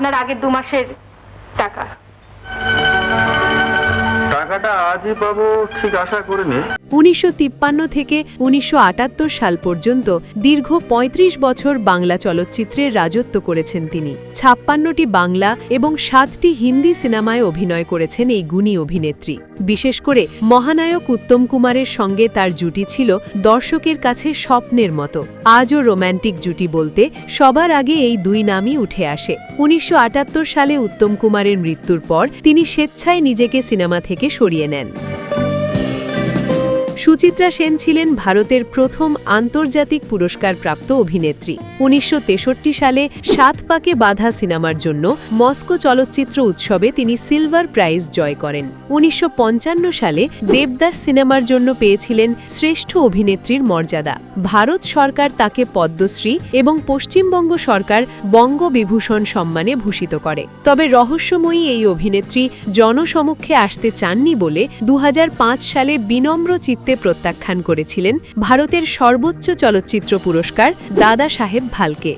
আপনার আগের 2 মাসের টাকা। টাকাটা আজই পাবো ঠিক আশা করিনি। 1953 থেকে 1978 সাল পর্যন্ত দীর্ঘ 35 বছর বাংলা চলচ্চিত্রে রাজত্ব করেছেন তিনি। 56টি বাংলা এবং 7টি হিন্দি সিনেমায় অভিনয় করেছেন এই গুণী অভিনেত্রী। বিশেষ করে মহানায়ক উত্তম কুমারের সঙ্গে তার জুটি ছিল দর্শকের কাছে স্বপ্নের মতো। আজও রোম্যান্টিক জুটি বলতে সবার আগে এই 2 নামই উঠে আসে। 1978 সালে উত্তম কুমারের মৃত্যুর পর তিনি স্বেচ্ছায় নিজেকে সিনেমা থেকে সরিয়ে নেন। সুচিত্রা সেন ছিলেন ভারতের প্রথম আন্তর্জাতিক পুরস্কারপ্রাপ্ত অভিনেত্রী। 1963 সালে 7 পাকে বাঁধা সিনেমার জন্য মস্কো চলচ্চিত্র উৎসবে তিনি সিলভার প্রাইজ জয় করেন। 1955 সালে দেবদাস সিনেমার জন্য পেয়েছিলেন শ্রেষ্ঠ অভিনেত্রীর মর্যাদা। ভারত সরকার তাকে পদ্মশ্রী এবং পশ্চিমবঙ্গ সরকার বঙ্গবিভূষণ সম্মানে ভূষিত করে। তবে রহস্যময়ী এই অভিনেত্রী জনসমক্ষে আসতে চাননি বলে 2005 সালে বিনম্র চিত্তে প্রত্যাখ্যান করেছিলেন ভারতের সর্বোচ্চ চলচ্চিত্র পুরস্কার দাদা সাহেব ফালকে।